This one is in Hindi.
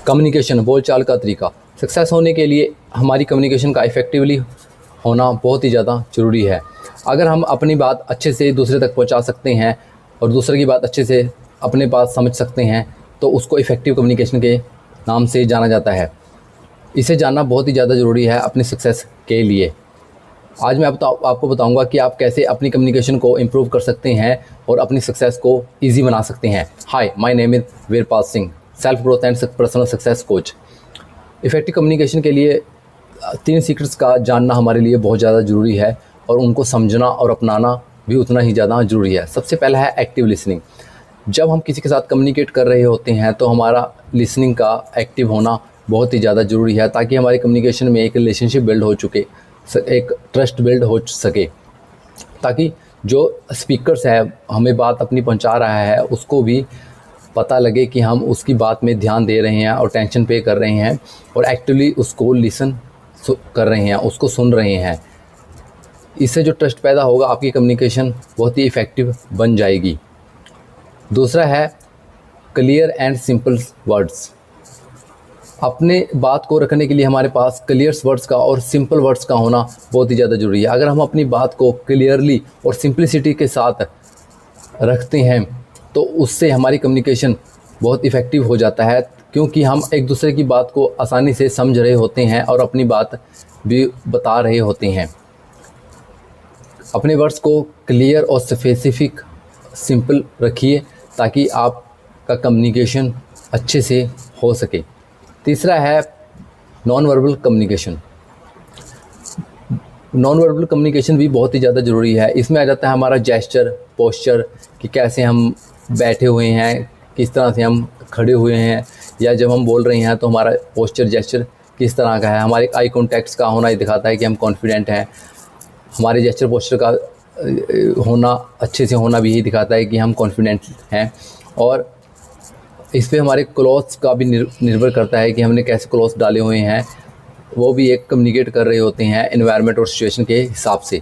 कम्युनिकेशन, बोलचाल का तरीका। सक्सेस होने के लिए हमारी कम्युनिकेशन का इफ़ेक्टिवली होना बहुत ही ज़्यादा ज़रूरी है। अगर हम अपनी बात अच्छे से दूसरे तक पहुंचा सकते हैं और दूसरे की बात अच्छे से अपने पास समझ सकते हैं तो उसको इफ़ेक्टिव कम्युनिकेशन के नाम से जाना जाता है। इसे जानना बहुत ही ज़्यादा ज़रूरी है अपनी सक्सेस के लिए। आज मैं आपको बताऊंगा कि आप कैसे अपनी कम्युनिकेशन को इम्प्रूव कर सकते हैं और अपनी सक्सेस को ईजी बना सकते हैं। Hi, my name is Veerpal Singh, self growth and personal success coach. Effective communication के लिए 3 सीक्रेट्स का जानना हमारे लिए बहुत ज़्यादा ज़रूरी है और उनको समझना और अपनाना भी उतना ही ज़्यादा ज़रूरी है। सबसे पहला है एक्टिव लिसनिंग। जब हम किसी के साथ कम्युनिकेट कर रहे होते हैं तो हमारा लिसनिंग का एक्टिव होना बहुत ही ज़्यादा ज़रूरी है, ताकि हमारी कम्युनिकेशन में एक रिलेशनशिप बिल्ड हो चुके, एक ट्रस्ट बिल्ड हो सके, ताकि जो स्पीकर्स है हमें बात अपनी पहुंचा रहा है उसको भी पता लगे कि हम उसकी बात में ध्यान दे रहे हैं और टेंशन पे कर रहे हैं और एक्टिवली उसको लिसन कर रहे हैं, उसको सुन रहे हैं। इससे जो ट्रस्ट पैदा होगा आपकी कम्युनिकेशन बहुत ही इफ़ेक्टिव बन जाएगी। दूसरा है क्लियर एंड सिंपल वर्ड्स। अपने बात को रखने के लिए हमारे पास क्लियर वर्ड्स का और सिंपल वर्ड्स का होना बहुत ही ज़्यादा ज़रूरी है। अगर हम अपनी बात को क्लियरली और सिंप्लिसिटी के साथ रखते हैं तो उससे हमारी कम्युनिकेशन बहुत इफ़ेक्टिव हो जाता है, क्योंकि हम एक दूसरे की बात को आसानी से समझ रहे होते हैं और अपनी बात भी बता रहे होते हैं। अपने वर्ड्स को क्लियर और स्पेसिफिक सिंपल रखिए ताकि आपका कम्युनिकेशन अच्छे से हो सके। तीसरा है non verbal communication. Non verbal communication भी बहुत ही ज़्यादा ज़रूरी है। इसमें आ जाता है हमारा जेस्चर, पोस्चर, कि कैसे हम बैठे हुए हैं, किस तरह से हम खड़े हुए हैं, या जब हम बोल रहे हैं तो हमारा पोस्चर, जेस्चर किस तरह का है। हमारे आई कॉन्टैक्ट्स का होना ये दिखाता है कि हम कॉन्फिडेंट हैं। हमारे जेस्चर, पोस्चर का होना, अच्छे से होना भी यही दिखाता है कि हम कॉन्फिडेंट हैं। और इस पे हमारे क्लॉथ्स का भी निर्भर करता है कि हमने कैसे क्लॉथ्स डाले हुए हैं, वो भी एक कम्युनिकेट कर रहे होते हैं एनवायरनमेंट और सिचुएशन के हिसाब से।